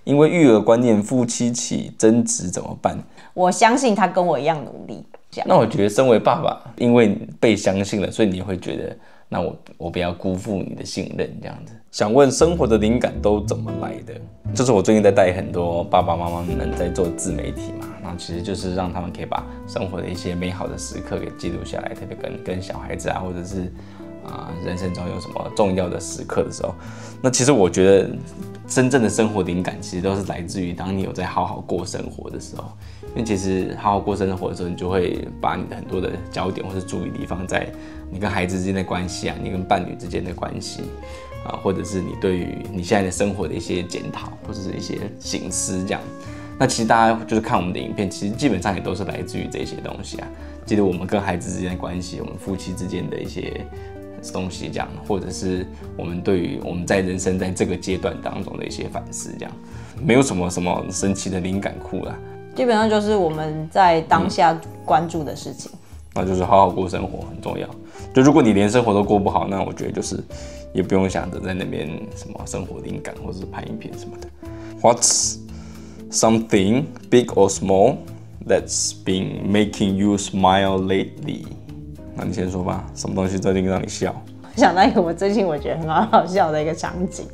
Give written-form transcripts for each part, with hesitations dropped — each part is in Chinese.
因為育兒觀念，夫妻起爭執怎麼辦？我相信他跟我一樣努力。那我覺得身為爸爸，因為被相信了，所以你會覺得，那我不要辜負你的信任，這樣子。想問生活的靈感都怎麼來的？就是我最近在帶很多爸爸媽媽們在做自媒體嘛，那其實就是讓他們可以把生活的一些美好的時刻給記錄下來，特別跟小孩子啊，或者是人生中有什麼重要的時刻的時候，那其實我覺得真正的生活靈感其實都是来自于當你有在好好過生活的时候，因为其實好好過生活的時候，你就會把你的很多的焦點或是注意力放在你跟孩子之間的關係啊，你跟伴侶之間的關係啊，或者是你對於你現在的生活的一些檢討或者是一些省思這樣。那其實大家就是看我們的影片，其實基本上也都是來自於這些東西啊，記得我們跟孩子之間的關係，我們夫妻之間的一些東西這樣，或者是我們對於我們在人生在這個階段當中的一些反思這樣，沒有什麼神奇的靈感庫啦，基本上就是我們在當下關注的事情，那就是好好過生活很重要。就如果你連生活都過不好，那我覺得就是也不用想着在那邊什麼生活靈感或者是拍影片什麼的。What's something big or small that's been making you smile lately？那你先說吧，什麼東西最近讓你笑？想到一個我最近我覺得很好笑的一個場景，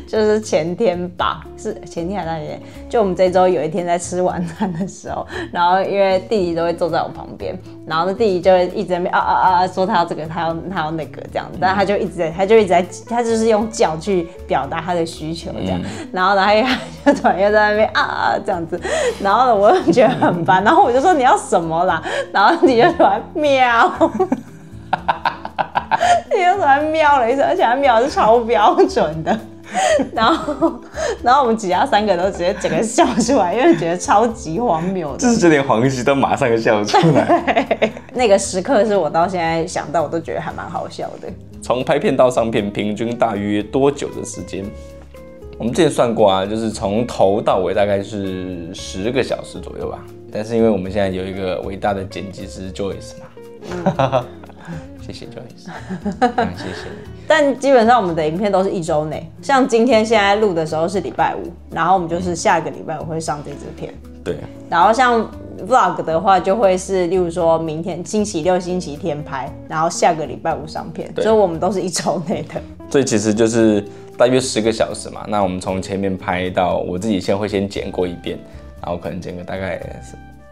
就是前天吧，是前天還是那天？就我們這週有一天在吃晚餐的時候，然後因為弟弟都會坐在我旁邊，然後弟弟就會一直在那邊說他要這個，他要那個這樣子，但他就一直在，他就是用叫去表達他的需求這樣，然後他就突然又在那邊這樣子，然後呢我就覺得很煩，然後我就說你要什麼啦，然後你就突然喵。你就突然喵了一聲，而且他喵的是超標準的，然後我們其他3個都直接整個笑出來，因為覺得超級荒謬的，就是這點黃喜都馬上就笑出來。那個時刻是我到現在想到我都覺得還蠻好笑的。從拍片到上片平均大約多久的時間？我們之前算過啊，就是從頭到尾大概是10個小時左右吧。但是因為我們現在有一個偉大的剪輯師 Joyce 嘛。謝謝 Joyce， 謝謝你。但基本上我們的影片都是1週內，像今天現在錄的時候是禮拜5，然後我們就是下個禮拜5會上這支片。對。然後像 Vlog 的話，就會是例如說明天星期6、星期天拍，然後下個禮拜5上片，所以我們都是1週內的。所以其實就是大約10個小時嘛。那我們從前面拍到我自己會先剪過一遍，然後可能剪個大概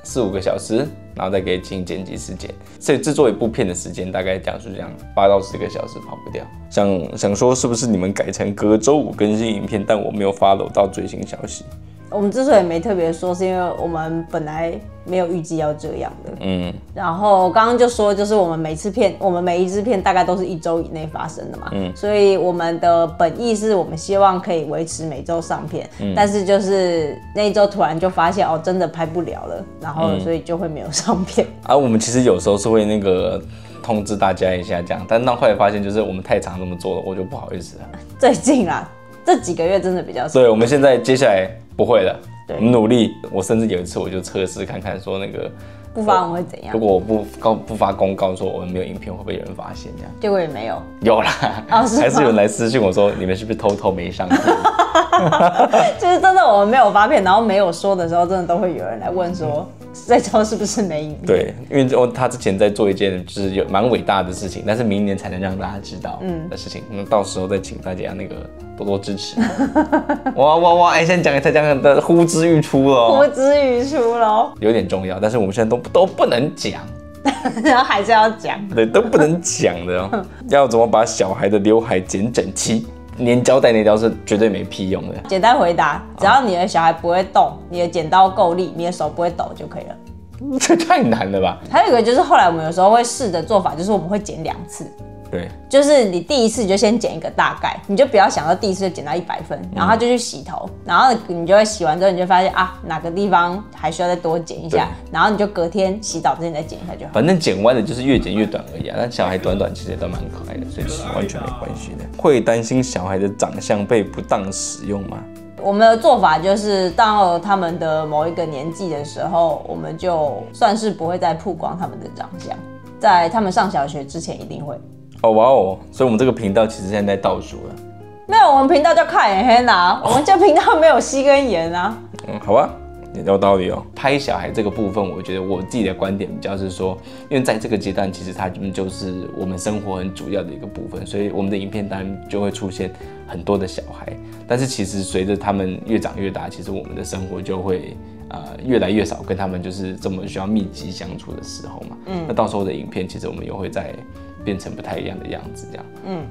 4、5個小時，然後再給請剪輯師剪，所以制作一部片的時間大概講述這樣8到10個小時跑不掉。想說是不是你們改成隔週5更新影片，但我沒有 follow 到最新消息。我們之所以沒特別說，是因為我們本來沒有預計要這樣的。然後剛剛就說，就是我們每一支片大概都是1週以內發生的嘛。所以我們的本意是我們希望可以維持每週上片。但是就是那一週突然就發現真的拍不了了，然後所以就會沒有上片。我們其實有時候是會那個通知大家一下這樣，但到後來發現就是我們太常這麼做了，我就不好意思了。最近啦，這幾個月真的比較少。所以我們現在接下來不會了，我們努力。我甚至有一次我就測試看看，說那個不發文會怎樣？如果我不發公告說我們沒有影片，會不會有人發現這樣？結果也沒有。有啦，還是有人來私訊我說你們是不是偷偷沒上片？就是真的我們沒有發片，然後沒有說的時候，真的都會有人來問說這週是不是沒影片？對，因為他之前在做一件就是有蠻偉大的事情，但是明年才能讓大家知道的事情。那到時候再請大家那個多多支持。哇！现在講的呼之欲出了，呼之欲出了，有點重要，但是我們現在都不能講，然後還是要講，對，都不能講的哦。要怎麼把小孩的劉海剪整齊？粘膠帶那條是絕對沒屁用的。簡單回答，只要你的小孩不會動，你的剪刀夠力，你的手不會抖就可以了。這太難了吧？還有一個就是後來我們有時候會試着做法，就是我們會剪2次。對，就是你第一次你就先剪一個大概，你就不要想到第一次就剪到100分，然後他就去洗頭，然後你就會洗完之後，你就發現哪個地方還需要再多剪一下，然後你就隔天洗澡之前再剪一下就好。反正剪歪的就是越剪越短而已啊，但小孩短其實也都蠻可愛的，所以是完全沒關係的。會擔心小孩的長相被不當使用嗎？我們的做法就是到他們的某一個年紀的時候，我們就算是不會再曝光他們的長相，在他們上小學之前一定會。哇哦！所以我們這個頻道其實現在在倒數了。沒有，我們頻道叫看眼黑拿，我們這頻道沒有西跟鹽啊。好吧。有道理哦。拍小孩這個部分，我覺得我自己的觀點比較是說，因為在這個階段，其實它就是我們生活很主要的一個部分，所以我們的影片當然就會出現很多的小孩。但是其實隨着他們越長越大，其實我們的生活就會越來越少跟他們就是這麼需要密集相處的時候嘛。那到時候的影片，其實我們也會再變成不太一樣的樣子，這樣。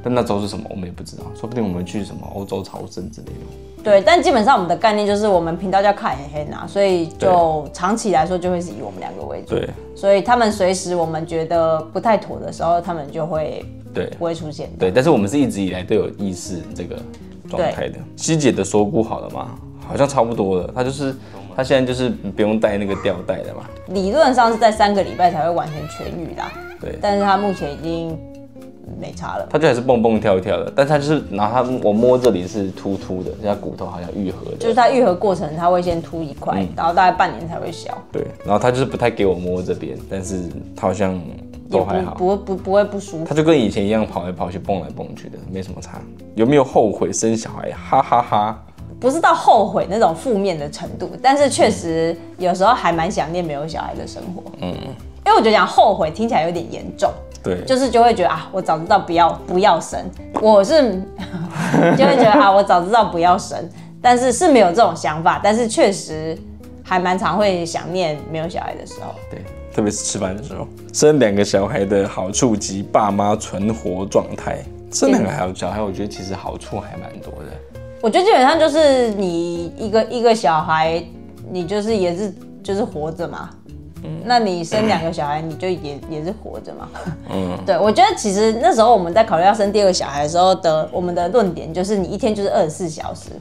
但那時候是什麼，我們也不知道，說不定我們去什麼歐洲朝聖之類的。對，但基本上我們的概念就是我們頻道叫看眼黑拿，所以就長期來說就會是以我們2個為主。对，所以他們隨時我們覺得不太妥的時候，他們就会不會出現。对，但是我们是一直以來都有意識這個狀態的。希姐的鎖骨好了嗎？好像差不多了，他現在就是不用帶那個吊帶了嘛。理論上是在3個禮拜才會完全痊癒啦。對，但是他目前已經沒差了，他就還是蹦蹦跳跳的，但是他就是然后我摸這裡是凸凸的，像骨頭好像愈合的，就是他愈合過程他會先凸一塊，然後大概半年才會消。對，然後他就是不太給我摸這邊，但是他好像都還好，不會不舒服。他就跟以前一樣跑來跑去蹦來蹦去的，沒什麼差。有沒有後悔生小孩？哈哈哈。不是到後悔那種負面的程度，但是確實有時候還蠻想念沒有小孩的生活。因為我覺得講後悔聽起來有點嚴重。對，就是就會覺得啊，我早知道不要生，我是就會覺得啊，我早知道不要生，但是是沒有這種想法，但是確實還蠻常會想念沒有小孩的時候。對，特別是吃飯的時候。生2個小孩的好處及爸媽存活狀態。生2個小孩，我覺得其實好處還蠻多的。我覺得基本上就是你一個小孩，你就是也是就是活着嘛。那你生2個小孩，你就也是活着嘛。對，我覺得其實那時候我們在考慮要生第2個小孩的時候我們的論點就是你一天就是24小時，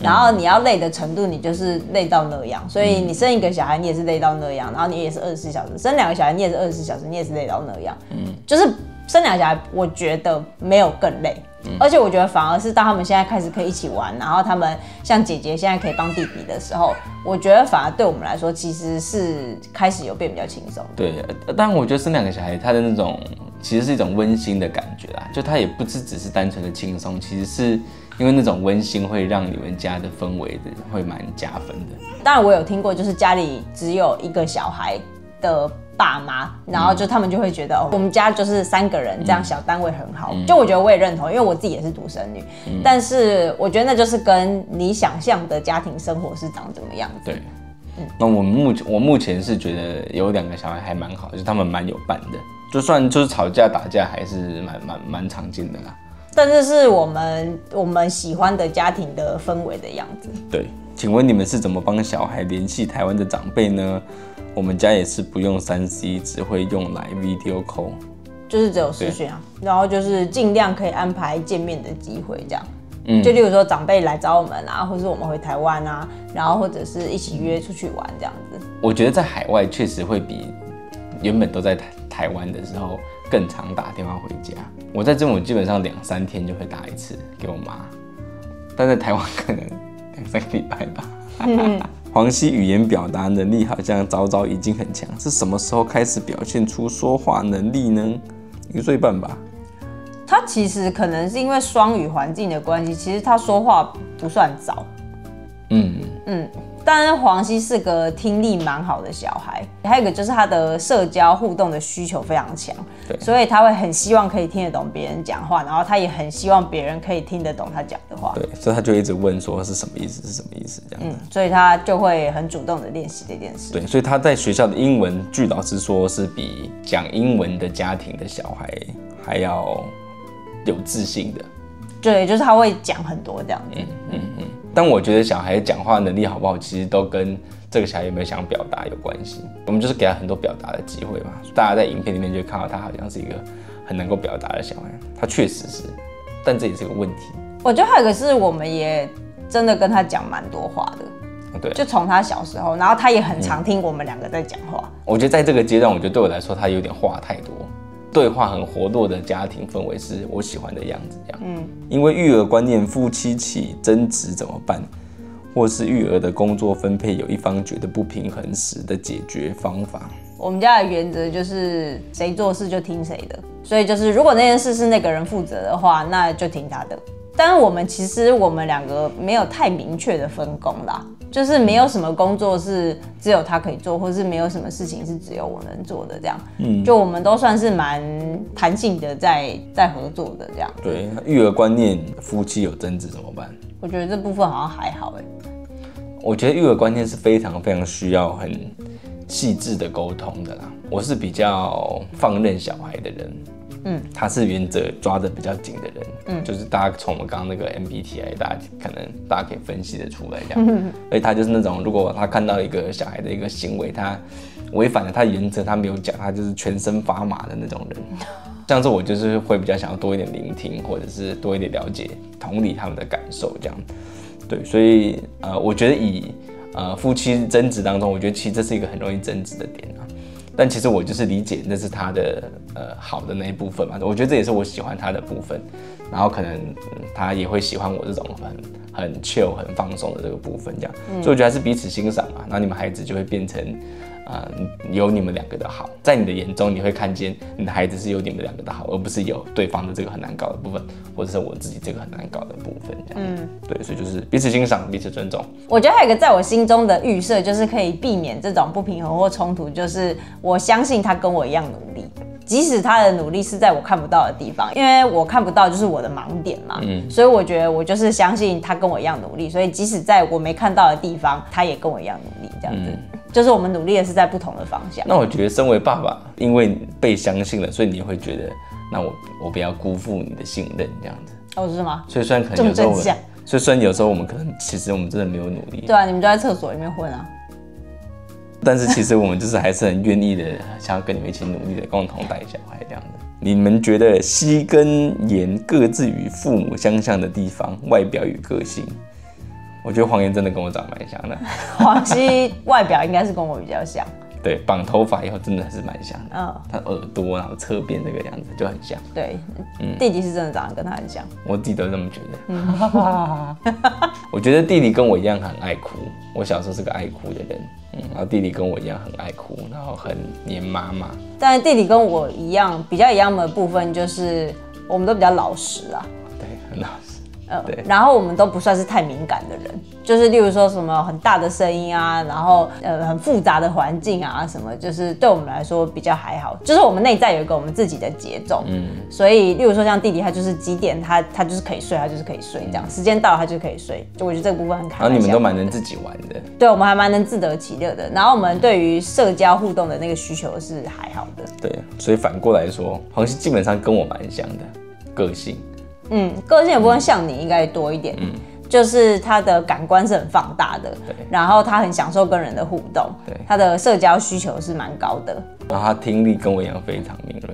然後你要累的程度你就是累到那樣，所以你生1個小孩你也是累到那樣，然後你也是24小時，生2個小孩你也是24小時，你也是累到那樣。就是生2個小孩，我覺得沒有更累。而且我覺得反而是當他們現在開始可以一起玩，然後他們像姐姐現在可以幫弟弟的時候，我覺得反而對我們來說其實是開始有變比較輕鬆。對，當然我覺得生2個小孩，他的那種其實是一種溫馨的感覺啦，就他也不只是單純的輕鬆，其實是因為那種溫馨會讓你們家的氛圍會蠻加分的。當然我有聽過，就是家裡只有1個小孩的爸媽，然後就他們就會覺得我們家就是3個人，這樣小單位很好。就我覺得我也認同，因為我自己也是獨生女。但是我覺得那就是跟你想象的家庭生活是長怎麼樣子。對，那我目前是覺得有2個小孩還蠻好，就是他們蠻有伴的，就算就是吵架打架還是蠻常見的啦。但是是我們喜歡的家庭的氛圍的樣子。對，請問你們是怎麼幫小孩聯繫台灣的長輩呢？我們家也是不用3C，只會用來 video call， 就是只有視訊啊，然後就是盡量可以安排見面的機會，這樣。就例如說長輩來找我們啊，或是我們回台灣啊，然後或者是一起約出去玩這樣子。我覺得在海外確實會比原本都在台灣的時候更常打電話回家。我在這邊我基本上2-3天就會打一次給我媽，但在台灣可能2-3個禮拜吧。黃熙語言表達能力好像早已經很強，是什麼時候開始表現出說話能力呢？1歲半吧。他其實可能是因為雙語環境的關係，其實他說話不算早。但是黃熙是個聽力蠻好的小孩，還有一個就是他的社交互動的需求非常強，所以他會很希望可以聽得懂別人講話，然後他也很希望別人可以聽得懂他講的話。對，所以他就一直問說是什麼意思，是什麼意思這樣子。所以他就會很主動的練習這件事。對，所以他在學校的英文，據老師說是比講英文的家庭的小孩還要有自信的。對，就是他會講很多這樣子。但我覺得小孩講話能力好不好，其實都跟這個小孩有沒有想表達有關係。我們就是給他很多表達的機會嘛。大家在影片裡面就會看到他好像是一個很能夠表達的小孩，他確實是，但這也是個問題。我覺得還有一個是我們也真的跟他講蠻多話的。對，就從他小時候，然後他也很常聽我們2個在講話。我覺得在這個階段，我覺得對我來說，他有點話太多。對話很活絡的家庭氛圍是我喜歡的樣子，這樣。因為育兒觀念，夫妻起爭執怎麼辦？或是育兒的工作分配有一方覺得不平衡時的解決方法？我們家的原則就是誰做事就聽誰的，所以就是如果那件事是那個人負責的話，那就聽他的。但是其實我們兩個沒有太明確的分工啦，就是沒有什麼工作是只有他可以做，或是没有什麼事情是只有我能做的這樣。就我們都算是蠻彈性的在合作的這樣。對，育兒觀念，夫妻有爭執怎麼辦？我覺得這部分好像還好哎。我覺得育兒觀念是非常非常需要很細緻的溝通的啦。我是比較放任小孩的人。他是原則抓得比較緊的人，就是大家從我們剛剛那個 MBTI， 大家可以分析得出來這樣，所以他就是那種，如果他看到一個小孩的一個行為，他違反了他的原則，他沒有講，他就是全身發麻的那種人。像是我就是會比較想要多一點聆聽，或者是多一點了解、同理他們的感受這樣。對，所以我覺得以夫妻爭執當中，我覺得其實這是一個很容易爭執的點啊。但其實我就是理解那是他的好的那一部分嘛，我覺得這也是我喜歡他的部分，然後可能他也會喜歡我這種很 chill 很放鬆的這個部分這樣，所以我覺得還是彼此欣賞嘛，然後你們孩子就會變成有你們兩個的好，在你的眼中你會看見你的孩子是有你們兩個的好，而不是有對方的這個很難搞的部分，或者是我自己這個很難搞的部分這樣。對，所以就是彼此欣賞，彼此尊重。我覺得還有一個在我心中的預設，就是可以避免這種不平衡或衝突，就是我相信他跟我一樣努力。即使他的努力是在我看不到的地方，因為我看不到就是我的盲點嘛，所以我覺得我就是相信他跟我一樣努力，所以即使在我沒看到的地方，他也跟我一樣努力，這樣子，就是我們努力的是在不同的方向。那我覺得身為爸爸，因為被相信了，所以你會覺得，那我不要辜負你的信任，這樣子。哦，是嗎？所以雖然可能有時候所以雖然有時候我们可能其實我們真的沒有努力。對啊，你們就在廁所裡面混啊。但是其實我們就是還是很願意的，想要跟你們一起努力的，共同帶小孩這樣子。你們覺得西跟妍各自與父母相像的地方，外表與個性？我覺得黃妍真的跟我長蠻像的。黃西外表應該是跟我比較像。對，綁頭髮以後真的還是蠻像的。他耳朵然後側邊這個樣子就很像。對，弟弟是真的長得跟他很像。我弟都這麼覺得。我覺得弟弟跟我一樣很愛哭。我小時候是個愛哭的人，然後弟弟跟我一樣很愛哭，然後很黏媽媽。但是弟弟跟我一樣，比較一樣的部分就是我們都比較老實啊。對，很老實。對，然後我們都不算是太敏感的人，就是例如說什麼很大的聲音啊，然後很複雜的環境啊什麼，就是對我們來說比較還好。就是我們內在有一個我們自己的節奏，所以例如說像弟弟，他就是幾點他就是可以睡，他就是可以睡這樣，時間到了他就可以睡。就我覺得這個部分很開心。然後你們都蠻能自己玩的。對，我們還蠻能自得其樂的。然後我們對於社交互動的那個需求是還好的。對，所以反過來說，黃西基本上跟我蠻像的個性。個性的部分像你應該多一點，就是他的感官是很放大的，然後他很享受跟人的互動，他的社交需求是蠻高的，然後他聽力跟我一樣非常敏銳。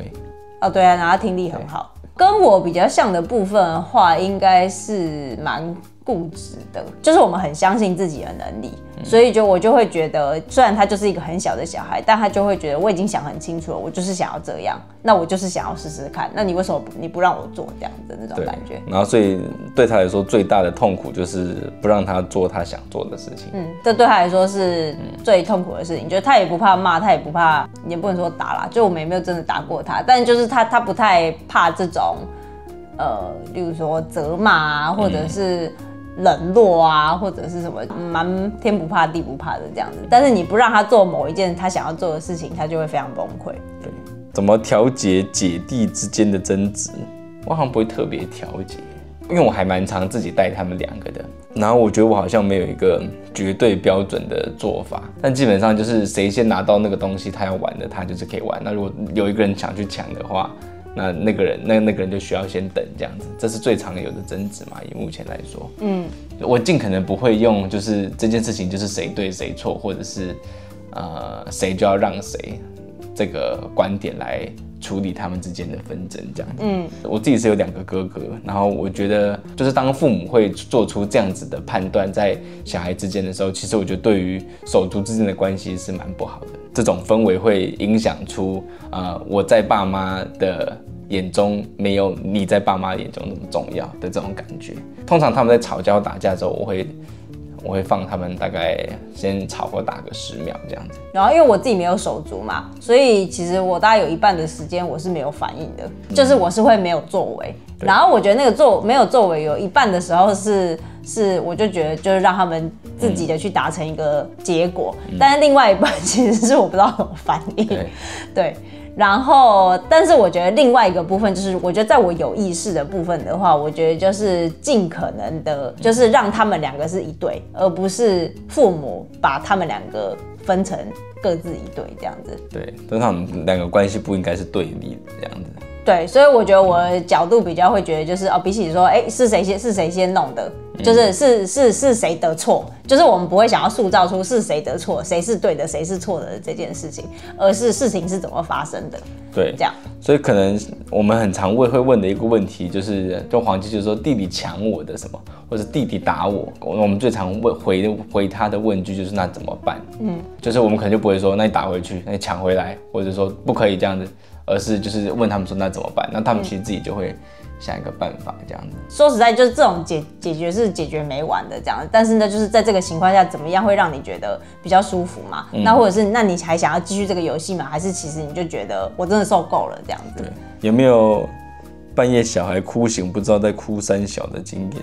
哦，對啊，然後他聽力很好。跟我比較像的部分的話，應該是蠻固執的，就是我們很相信自己的能力，所以我就會覺得，雖然他就是一個很小的小孩，但他就會覺得我已經想很清楚了，我就是想要這樣，那我就是想要試試看，那你為什麼你不讓我做這樣的那種感覺？然後所以對他來說最大的痛苦就是不讓他做他想做的事情。這對他來說是最痛苦的事情，就是他也不怕罵，他也不怕，也不能說打啦，就我們也沒有真的打過他，但就是他不太怕這種例如說責罵啊，或者是冷落啊，或者是什麼蠻天不怕地不怕的這樣子，但是你不讓他做某一件他想要做的事情，他就會非常崩潰。對，怎麼調節姐弟之間的爭執？我好像不會特別調節，因為我還蠻常自己帶他們兩個的，然後我覺得我好像沒有一個絕對標準的做法，但基本上就是誰先拿到那個東西他要玩的，他就是可以玩。那如果有一個人想去搶的話，那個人就需要先等這樣子，這是最常有的爭執嘛。以目前來說，我盡可能不會用就是這件事情就是誰對誰錯，或者是誰就要讓誰這個觀點來處理他們之間的紛爭這樣子。我自己是有2個哥哥，然後我覺得就是當父母會做出這樣子的判斷在小孩之間的時候，其實我覺得對於手足之間的關係是蠻不好的。這種氛圍會影響出我在爸媽的眼中沒有你在爸媽眼中那麼重要的這種感覺。通常他們在吵架打架的時候，我會放他們大概先吵或打個10秒這樣子。然後因為我自己沒有手足嘛，所以其實我大概有一半的時間我是沒有反應的，就是我是会沒有作為。然後我覺得那個沒有作為有一半的時候是我就覺得就是讓他們自己的去達成一個結果，但是另外一半其實是我不知道怎麼反應。對。然後，但是我覺得另外一個部分就是，我覺得在我有意識的部分的話，我覺得就是盡可能的，就是讓他們2個是一對，而不是父母把他們2個分成各自一對這樣子。对，但他們2個關係不應該是對立的這樣子。對，所以我覺得我的角度比較會覺得就是比起說，是誰先弄的，就是是誰的錯，就是我們不會想要塑造出是誰的錯，誰是對的，誰是錯的這件事情，而是事情是怎麼發生的。对，這樣。所以可能我們很常會問的一個問題就是，就黃雞就是說弟弟搶我的什麼，或者弟弟打我，我們最常回他的問句就是那怎麼辦？就是我們可能就不會說那你打回去，那你搶回來，或者說不可以這樣子。而是就是問他們說那怎麼辦？那他們其實自己就會想一個辦法這樣子。說實在，就是這種解決是解決沒完的這樣子。但是呢，就是在這個情況下，怎麼樣會讓你覺得比較舒服嘛？那或者是那你還想要繼續這個遊戲嗎？還是其實你就覺得我真的受夠了這樣子？對，有沒有半夜小孩哭醒不知道在哭三小的經驗？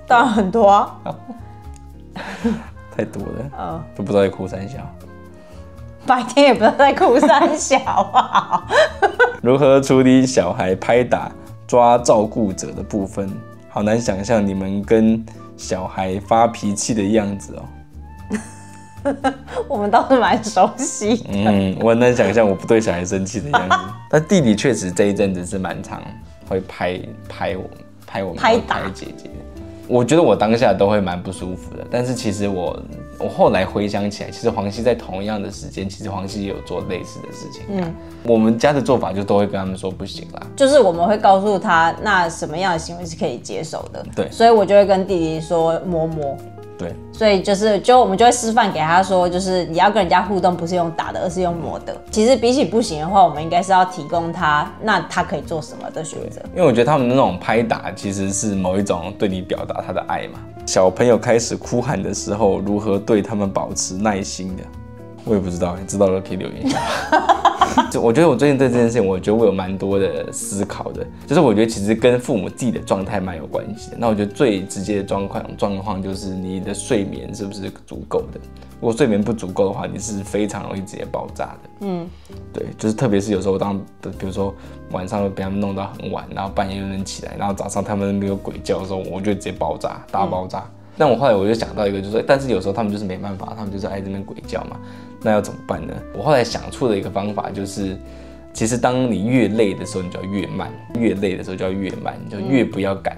當然很多啊，太多了，都不知道在哭三小。白天也不知道在哭三小啊。如何處理小孩拍打、抓照顧者的部分？好難想象你們跟小孩發脾氣的樣子哦。我們倒是蠻熟悉的。我很難想象我不對小孩生氣的樣子。但弟弟確實這一陣子是蠻常會拍我們拍姐姐的。我覺得我當下都會蠻不舒服的，但是其實我後來回想起來，其實黃熙在同樣的時間，其實黃熙也有做類似的事情。我們家的做法就都會跟他們說不行啦，就是我們會告訴他，那什麼樣的行為是可以接受的。對，所以我就會跟弟弟說摸摸。对，所以我們就會示範給他說，就是你要跟人家互動，不是用打的，而是用摸的。其實比起不行的話，我們應該是要提供他，那他可以做什麼的選擇。因為我覺得他們的那種拍打，其實是某一種對你表達他的愛嘛。小朋友開始哭喊的時候，如何對他們保持耐心的？我也不知道，你知道的可以留言一下。我覺得我最近對這件事情，我觉得我有蠻多的思考的，就是我觉得其實跟父母自己的狀態蠻有關係的。那我覺得最直接的狀況就是你的睡眠是不是足夠的？如果睡眠不足夠的話，你是非常容易直接爆炸的。对，就是特別是有時候比如說晚上被他們弄到很晚，然後半夜又能起來，然後早上他們那邊有鬼叫的時候，我就直接爆炸，大爆炸。但我後來我就想到一個，就是但是有時候他們就是沒辦法，他們就是愛這邊鬼叫嘛，那要怎麼辦呢？我後來想出的一個方法就是，其實當你越累的時候，你就要越慢；越累的時候就要越慢，你就越不要趕。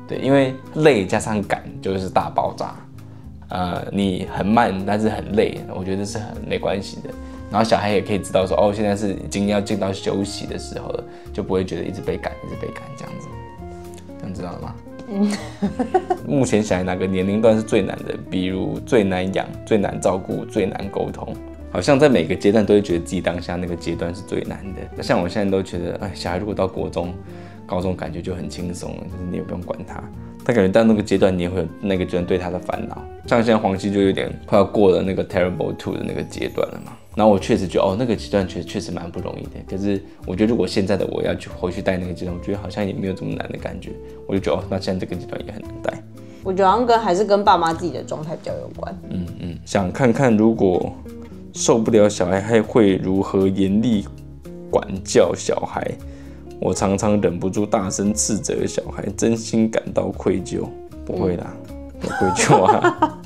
對，因為累加上趕就是大爆炸。你很慢但是很累，我覺得是很沒關係的。然後小孩也可以知道說，哦，現在是已經要進到休息的時候了，就不會覺得一直被趕，一直被趕這樣子。這樣知道了嗎？目前小孩哪個年齡段是最難的？比如最難養、最難照顧、最難溝通，好像在每個階段都會覺得自己當下那個階段是最難的。像我現在都覺得，小孩如果到國中、高中，感覺就很輕鬆了，就是你也不用管他。他感覺到那個階段，你也會有那個階段對他的煩惱。像現在黃熙就有點快要過了那個 terrible 2的那個階段了嘛。然後我確實覺得，那個階段確實蠻不容易的。可是我覺得，如果現在的我要去回去帶那個階段，我覺得好像也沒有這麼難的感覺。我就覺得，那現在這個階段也很難帶。我覺得好像還是跟爸媽自己的狀態比較有關。想看看如果受不了小孩，還會如何嚴厲管教小孩？我常常忍不住大聲斥責小孩，真心感到愧疚。不會啦，不愧疚啊，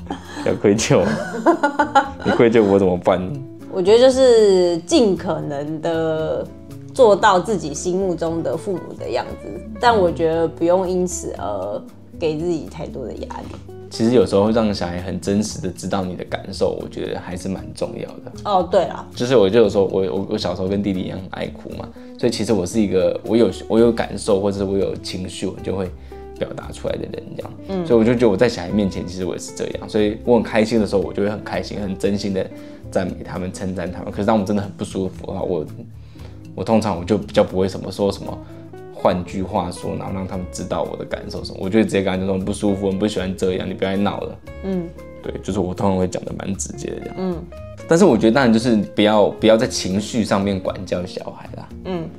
不要愧疚啊。你愧疚我怎麼辦？我覺得就是盡可能的做到自己心目中的父母的樣子，但我覺得不用因此而給自己太多的壓力。其實有時候會讓小孩很真實的知道你的感受，我覺得還是蠻重要的。哦，对啦，就是我就有說，我小時候跟弟弟一樣很愛哭嘛，所以其實我是一個我有感受或者是我有情緒，我就會表達出來的人這樣。所以我就覺得我在小孩面前其實我也是這樣，所以我很開心的時候，我就會很開心，很真心的讚美他們，稱讚他們。可是當我真的很不舒服的話，我通常我就比較不會說什麼換句話說，然後讓他們知道我的感受什麼。我就會直接跟他講說不舒服，我不喜歡這樣，你不要再鬧了。對，就是我通常會講的蠻直接的這樣。但是我覺得當然就是不要在情緒上面管教小孩啦。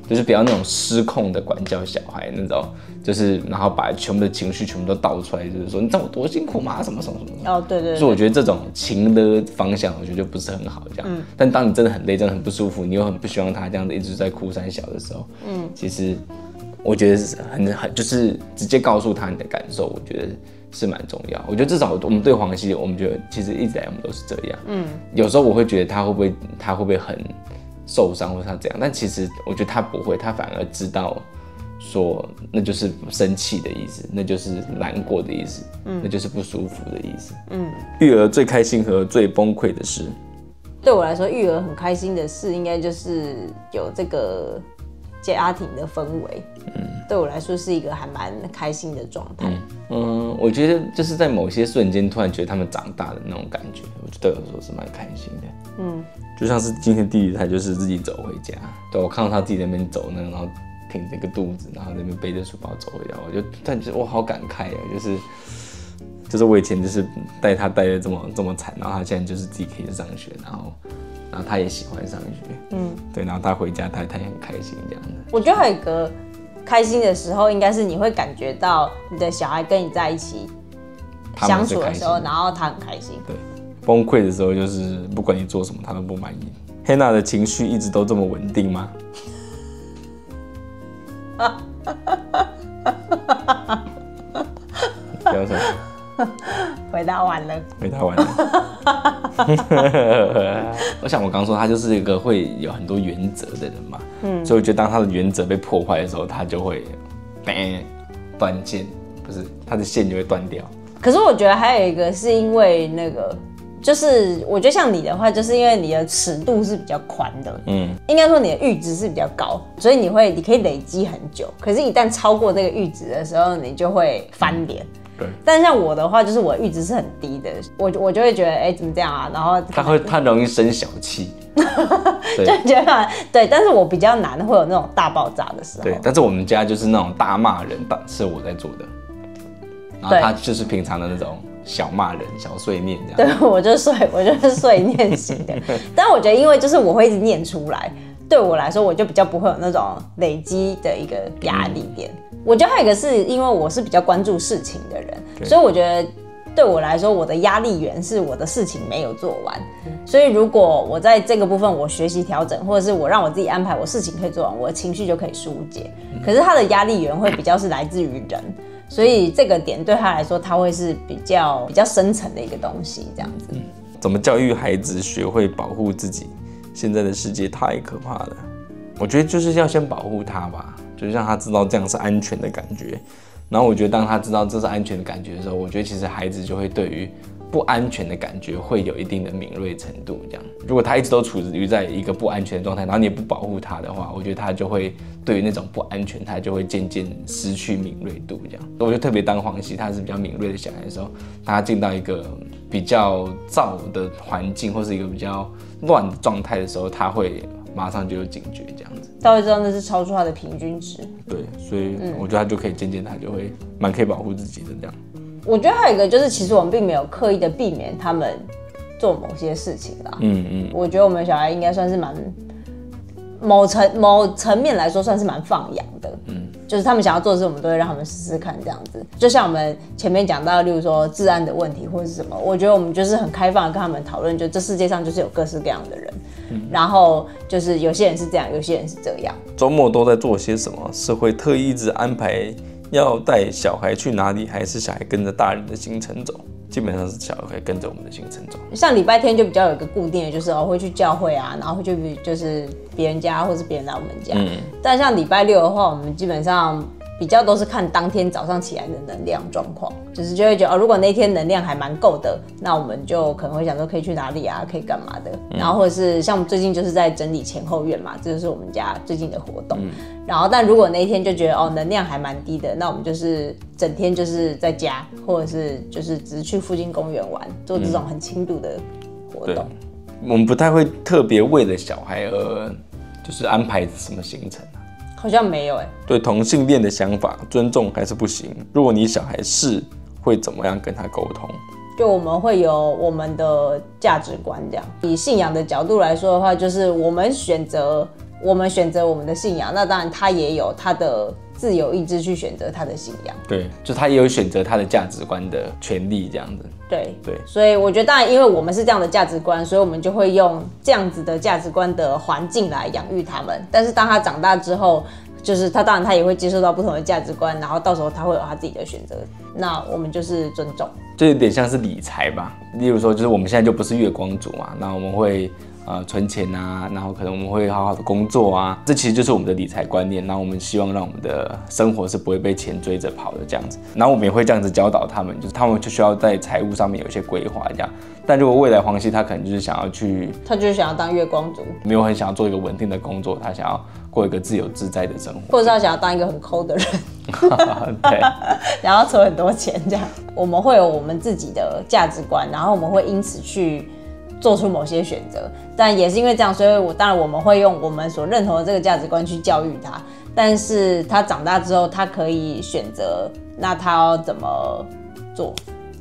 就是不要那種失控的管教小孩那種，就是然後把全部的情緒全部都倒出來，就是說你知道我多辛苦嗎？什麼什麼什麼。對。所以我覺得這種情的方向，我覺得就不是很好這樣。但當你真的很累，真的很不舒服，你又很不希望他這樣子一直在哭三小的時候，其實我覺得是很就是直接告訴他你的感受，我覺得是蠻重要。我覺得至少我們對黄熙，我們覺得其實一直以來我們都是這樣。有時候我會覺得他會不會很受傷或者他怎樣，但其實我覺得他不會，他反而知道說那就是生氣的意思，那就是難過的意思，那就是不舒服的意思。育兒最開心和最崩潰的事，對我來說，育兒很開心的事應該就是有這個家庭的氛圍。对我來說是一個還蠻開心的狀態。我覺得就是在某些瞬間突然覺得他們長大的那種感覺，我覺得對我來說是蠻開心的。就像是今天弟弟他就是自己走回家，对，我看到他自己在那邊走然後挺着個肚子，然後在那邊背着書包走回家，我就突然覺得哇好感慨啊，就是我以前就是帶他帶的這麼慘，然後他現在就是自己可以上學，然後他也喜歡上學，對，然後他回家他也很開心這樣的。我覺得還有一個開心的時候，應該是你會感覺到你的小孩跟你在一起相處的時候，然後他很開心。对，崩潰的時候就是不管你做什麼，他都不滿意。Hannah 的情緒一直都這麼穩定嗎？不要說。回答完了。我想我剛說他就是一個會有很多原則的人嘛，所以我覺得當他的原則被破壞的時候，他就會斷線，不是他的線就會斷掉。可是我覺得還有一個是因為那個，就是我覺得像你的話，就是因為你的尺度是比較寬的，應該說你的閾值是比較高，所以你可以累積很久。可是，一旦超過這個閾值的時候，你就會翻臉。但像我的話，就是我的閾值是很低的，我就會覺得，怎麼這樣啊？然後他容易生小氣，就覺得對，但是我比較難會有那種大爆炸的时候。对，但是我們家就是那種大罵人，是我在做的，然後他就是平常的那種小罵人、小碎念這樣。對，我就是碎念型的，但我覺得因為就是我會一直念出來，對我來說我就比較不會有那種累積的一個壓力點。我覺得還有一個是因為我是比較關注事情的人，所以我覺得對我來說，我的壓力源是我的事情沒有做完。所以如果我在這個部分我學習調整，或者是我讓我自己安排我事情可以做完，我的情緒就可以疏解。可是他的壓力源會比較是來自於人，所以這個點對他來說，他會是比較深層的一個東西，這樣子。怎麼教育孩子學會保護自己？現在的世界太可怕了，我覺得就是要先保護他吧。就是讓他知道這樣是安全的感覺，然後我覺得當他知道這是安全的感覺的時候，我覺得其實孩子就會對於不安全的感覺會有一定的敏銳程度。這樣，如果他一直都處於在一個不安全的狀態，然後你也不保護他的話，我覺得他就會對於那種不安全，他就會漸漸失去敏銳度。這樣，所以我就特別當黃熙他是比較敏銳的小孩的時候，他進到一個比較躁的環境或是一個比較亂的狀態的時候，他會馬上就有警覺，這樣子，他會知道那是超出他的平均值。對，所以我覺得他就可以漸漸，他就會蠻可以保護自己的這樣。我覺得還有一個就是，其實我們並沒有刻意的避免他們做某些事情啦。我覺得我們小孩應該算是某層面來說算是蠻放養的。就是他們想要做的事，我們都會讓他們試試看這樣子。就像我們前面講到，例如說治安的問題或者是什麼，我覺得我們就是很開放的跟他們討論，就這世界上就是有各式各樣的人，然後就是有些人是這樣，有些人是這樣。週末都在做些什麼？是會特意一直安排要帶小孩去哪裡，還是小孩跟着大人的行程走？基本上是小孩跟着我們的行程走。像禮拜天就比較有一個固定的，就是會去教會啊，然后會去就是別人家，或是別人來我們家。但像禮拜六的話，我們基本上比較都是看當天早上起來的能量狀況，就是就會覺得如果那天能量還蠻夠的，那我們就可能會想說可以去哪裡啊，可以幹嘛的。然後或者是像我們最近就是在整理前後院嘛，這就是我們家最近的活動。然後但如果那一天就覺得能量還蠻低的，那我們就是整天就是在家，或者是就是只是去附近公園玩，做這種很輕度的活動。我们不太會特別為了小孩而就是安排什麼行程。好像沒有對同性戀的想法尊重還是不行？如果你小孩是，會怎麼樣跟他溝通？就我們會有我們的價值觀，這樣。以信仰的角度來說的話，就是我們選擇我們的信仰，那當然他也有他的自由意志去選擇他的信仰。对，就他也有選擇他的價值觀的權利，這樣子。对，所以我觉得，當然，因為我們是這樣的價值觀，所以我們就會用這樣子的價值觀的環境來養育他們。但是當他長大之後，就是他當然他也會接受到不同的價值觀，然後到時候他會有他自己的選擇。那我們就是尊重，就有點像是理財吧。例如說，就是我們現在就不是月光族嘛，那我們會存錢啊，然後可能我們會好好的工作啊，這其實就是我們的理財觀念。然後我們希望讓我們的生活是不會被錢追着跑的這樣子。然後我們也會這樣子教導他們，就是他們就需要在財務上面有一些規劃這樣。但如果未來黃希他可能就是想要去，他就是想要當月光族，沒有很想要做一個穩定的工作，他想要過一個自由自在的生活，或者是他想要當一個很摳的人，对，然後存很多錢這樣。我們會有我們自己的價值觀，然后我們會因此去做出某些選擇，但也是因為這樣，所以當然我們會用我們所認同的這個價值觀去教育他。但是他長大之後，他可以選擇，那他要怎麼做？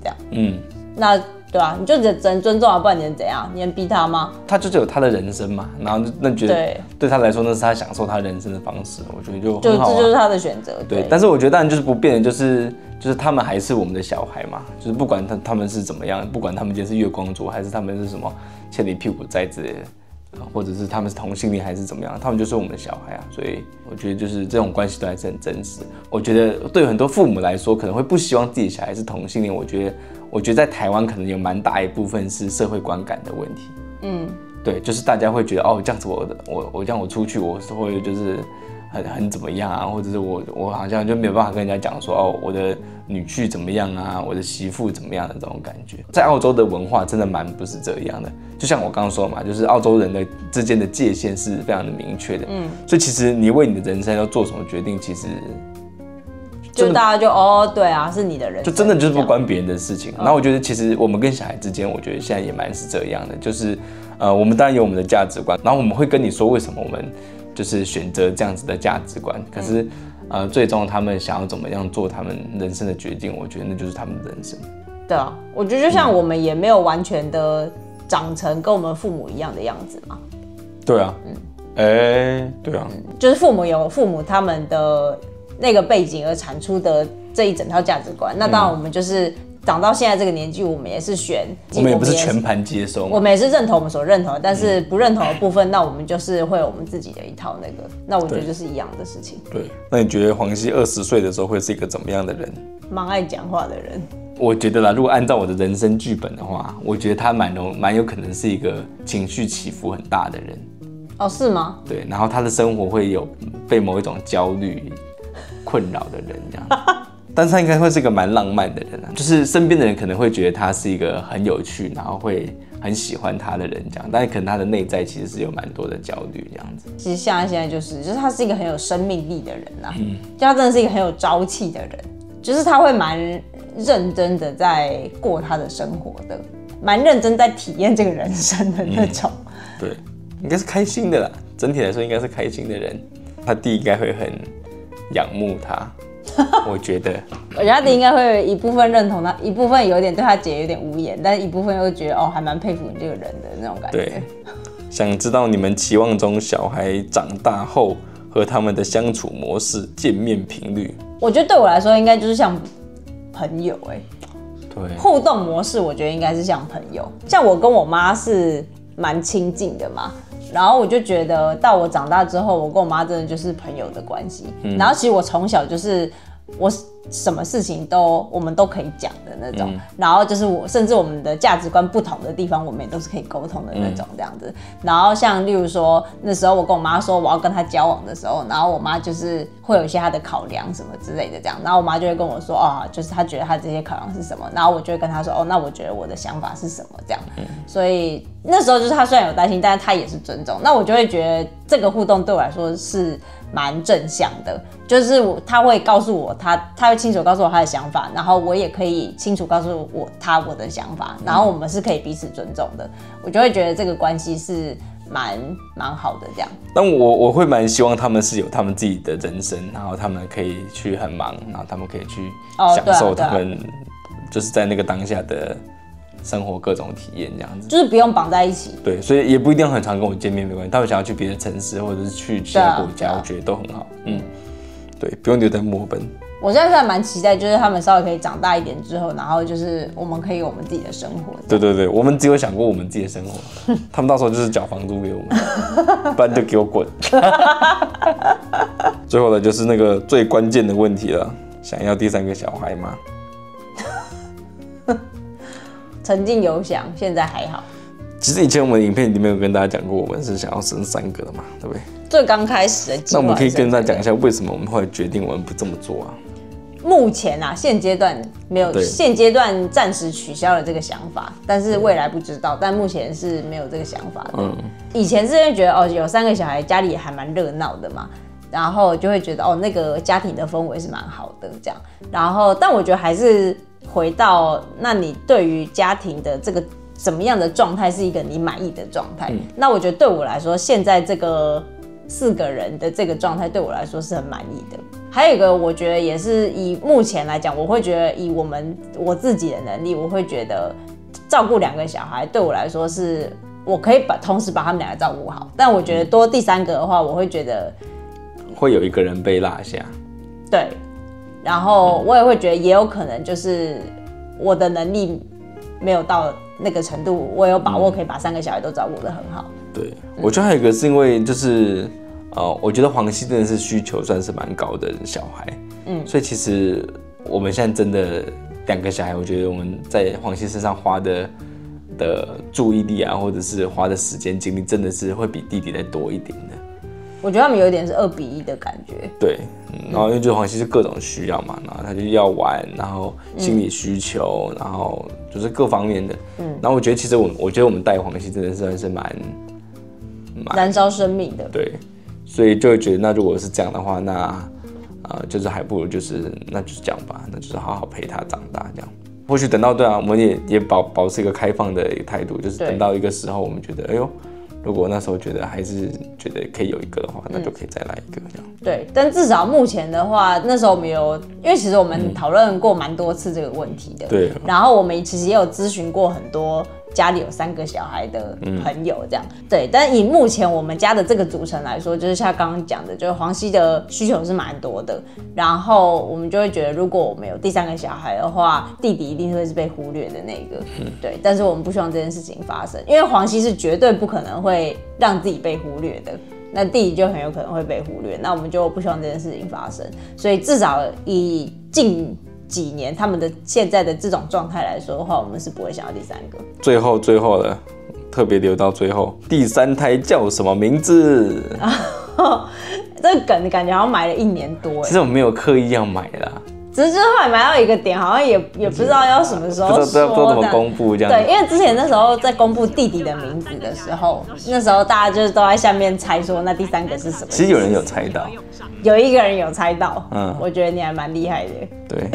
這樣，那對啊，你就只能尊重啊，不然你能怎樣？你能逼他嗎？他就只有他的人生嘛，然後那覺得對他来說，那是他享受他人生的方式，我覺得就很好啊，这就是他的選擇。对，但是我觉得当然就是不变的，就是他們還是我們的小孩嘛，就是不管他們是怎麼樣，不管他們今天是月光族，還是他們是什麼千里屁股債之類的，或者是他們是同性戀還是怎麼樣，他們就是我們的小孩啊。所以我覺得就是這種關係都還是很真實。我覺得對很多父母來說，可能會不希望自己的小孩是同性戀。我覺得在台灣可能有蠻大一部分是社會觀感的問題。對，就是大家會覺得哦，這樣子我這樣我出去我是會就是很怎麼樣啊，或者是我好像就沒有辦法跟人家講說哦，我的女婿怎麼樣啊，我的媳婦怎麼樣的這種感覺。在澳洲的文化真的蠻不是這樣的，就像我剛剛說嘛，就是澳洲人的之間的界限是非常的明確的。所以其實你為你的人生要做什麼決定，其實就大家就哦，对啊，是你的人生，就真的就是不關別人的事情。然後我覺得其實我們跟小孩之間，我覺得現在也蠻是這樣的，就是我們當然有我們的價值觀，然後我們會跟你說為什麼我們就是選擇這樣子的價值觀。可是最終他們想要怎麼樣做他們人生的決定，我覺得那就是他們的人生。对啊，我覺得就像我們也沒有完全的長成跟我們父母一樣的樣子嘛。對啊，對啊，就是父母有父母他們的那個背景而產出的這一整套價值觀。那當然我們就是長到現在這個年紀，我們也是選，我們也不是全盤接受，我們也是認同我們所認同的，但是不認同的部分，那我們就是會有我們自己的一套那個。那我覺得就是一樣的事情。對，那你覺得黃希20歲的時候會是一個怎麼樣的人？蠻愛講話的人。我覺得啦，如果按照我的人生劇本的話，我覺得他蠻有可能是一個情緒起伏很大的人。哦，是嗎？對，然後他的生活會有被某一種焦慮困擾的人這樣。但是他應該會是一個蠻浪漫的人啊，就是身邊的人可能會覺得他是一個很有趣，然後會很喜歡他的人這樣，但是可能他的內在其實是有蠻多的焦慮這樣子。其實現在就是他是一個很有生命力的人啊，就他真的是一個很有朝氣的人，就是他會蠻認真的在過他的生活的，蠻認真在體驗這個人生的那種。對，應該是開心的啦，整體來說應該是開心的人。他弟應該會很仰慕他。我覺得他弟應該會有一部分認同他，一部分有點對他姐有點無言，但一部分又覺得哦，還蠻佩服你這個人的那種感覺。對，想知道你們期望中小孩長大後和他們的相處模式、見面頻率？我覺得對我來說，應該就是像朋友對，互動模式，我覺得應該是像朋友。像我跟我媽是蠻親近的嘛。然後我就覺得，到我長大之後，我跟我媽真的就是朋友的關係。然後其實我從小就是我什麼事情我們都可以講的那種。然後就是甚至我們的價值觀不同的地方，我們也都是可以溝通的那種這樣子。然後像例如說那時候我跟我媽說我要跟她交往的時候，然後我媽就是會有一些她的考量什麼之類的這樣。然後我媽就會跟我說哦，就是她覺得她這些考量是什麼。然後我就會跟她說哦，那我覺得我的想法是什麼這樣。所以那時候就是她雖然有擔心，但是她也是尊重。那我就會覺得這個互動對我來說是蠻正向的，就是他會告訴我他會清楚告訴我他的想法，然後我也可以清楚告訴我的想法，然後我們是可以彼此尊重的。我就會覺得這個關係是蠻好的這樣。但我會蠻希望他們是有他們自己的人生，然後他們可以去很忙，然後他們可以去享受他们就是在那個當下的生活各種體驗這樣子，就是不用綁在一起。對，所以也不一定很常跟我見面沒關係，他們想要去別的城市或者是去其他國家，我覺得都很好。對，不用留在墨爾本。我現在還蠻期待，就是他们稍微可以長大一點之後，然後就是我們可以有我們自己的生活。對，我們只有想過我們自己的生活，他們到時候就是繳房租給我們，不然就給我滾。最後呢，就是那個最關鍵的問題了，想要第3個小孩嗎？曾經有想，現在還好。其實以前我們的影片裡面有跟大家講過，我們是想要生3個的嘛，對不对？最剛開始的計劃。那我們可以跟大家講一下，為什麼我們後來決定我們不這麼做啊？目前啊，現階段沒有，現階段暫時取消了這個想法，但是未來不知道。但目前是沒有這個想法的。以前是因為覺得有3個小孩，家裡也還蠻熱鬧的嘛，然後就會覺得那個家庭的氛圍是蠻好的這樣。然後，但我覺得還是回到，那你對於家庭的這個怎麼樣的狀態是一個你滿意的狀態？那我覺得對我來說，現在這個4個人的這個狀態對我來說是很滿意的。還有一個，我覺得也是以目前來講，我會覺得以我自己的能力，我會覺得照顧2個小孩對我來說是我可以同時把他們2個照顧好。但我覺得多第3個的話，我會覺得會有一個人被落下。對，然後我也會覺得也有可能就是我的能力沒有到那個程度，我有把握可以把3個小孩都照顧得很好。對，我覺得還有一個是因為就是我覺得黃熙真的是需求算是蠻高的小孩，所以其實我們現在真的2個小孩，我覺得我們在黃熙身上花的注意力啊，或者是花的時間精力，真的是會比弟弟再多一點的。我覺得他們有一點是2比1的感覺。對，然後因為就黃熙是各種需要嘛，然後他就要玩，然後心理需求，然後就是各方面的。然後我覺得其實我觉得我們帶黃熙真的算是蠻燃燒生命的。對。所以就會覺得，那如果是這樣的話，那就是還不如那就是這樣吧，那就是好好陪他長大這樣。或許等到我們也保持一個開放的一個態度，就是等到一個時候，我們覺得，哎呦，如果那時候覺得還是覺得可以有一個的話，那就可以再來一個這樣。對，但至少目前的話，那時候我們因為其實我們討論過蠻多次這個問題的。對。然後我們其實也有諮詢過很多家裡有3個小孩的朋友，這樣。對，但以目前我們家的這個組成來說，就是像剛剛講的，就是黃熙的需求是蠻多的，然後我們就會覺得，如果我們有第3個小孩的話，弟弟一定會是被忽略的那個。對，但是我們不希望這件事情發生，因為黃熙是絕對不可能會讓自己被忽略的。那弟弟就很有可能會被忽略，那我們就不希望這件事情發生，所以至少以近幾年他們的現在的這種狀態來說的話，我們是不會想要第3個。最後了，特別留到最後，第3胎叫什麼名字？這個梗感覺好像埋了1年多。其實我們沒有刻意要買啦。只是就是後來埋到一個點，好像也不知道要什麼時候說，不知道怎麼公布這樣。對，因為之前那時候在公布弟弟的名字的時候，那時候大家就是都在下面猜說那第3個是什麼。其實有人有猜到，有一個人有猜到，我覺得你還蠻厲害的。對，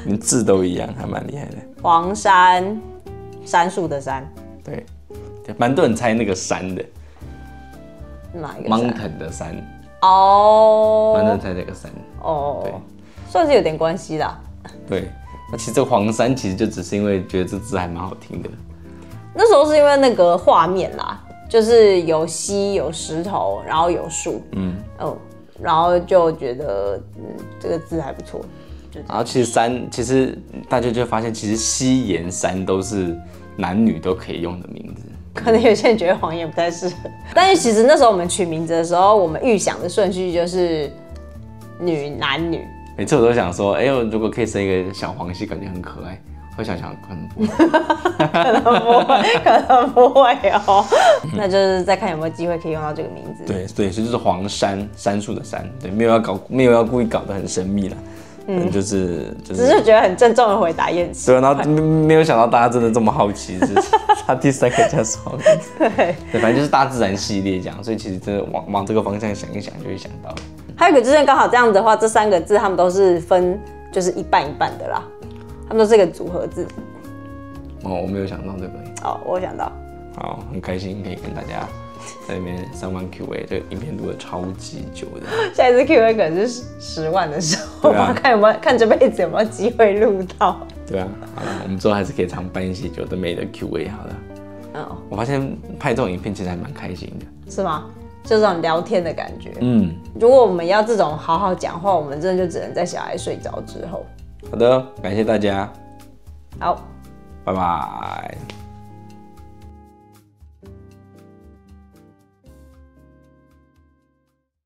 你字都一樣，還蠻厲害的。黃山，杉樹的杉。對，蠻多人猜那個山的。哪一個山 ？Mountain 的山。哦。蠻多人猜那個山。哦。對。算是有點關係啦。對，那其實這個黃山其實就只是因為覺得這字還蠻好聽的。那時候是因為那個畫面啦，就是有溪、有石頭，然後有樹，然後就覺得這個字還不錯。然後其實大家就發現，其實西岩山都是男女都可以用的名字。可能有些人覺得黃岩不太適合，但是其實那時候我們取名字的時候，我們預想的順序就是男女。每次我都想說，我如果可以生一個小黃熙，感覺很可愛。我想可能不會，可能不會哦。那就是再看有沒有機會可以用到這個名字。對，所以就是黃山，杉樹的杉。對，沒有要故意搞得很神秘啦。就是只是覺得很鄭重的回答也很奇怪。對，然後沒有想到大家真的這麼好奇，就是他第3個叫什麼名字？對，反正就是大自然系列這樣，所以其實真的往這個方向想一想，就會想到。還有一個就是剛好這樣子的話，這3個字他們都是分就是一半一半的啦，他們都是一個組合字。我沒有想到這個。我有想到。好，很開心可以跟大家在裡面3萬 QA， 這個影片錄的超級久的。下一次 QA 可能是10萬的時候吧，看這輩子有沒有機會錄到。對啊，好了，我們之後還是可以常辦一些有的沒的 QA 好了。我發現拍這種影片其實還蠻開心的。是嗎？就這種聊天的感覺。如果我們要這種好好講話，我們真的就只能在小孩睡着之後。好的，感謝大家。好，拜拜。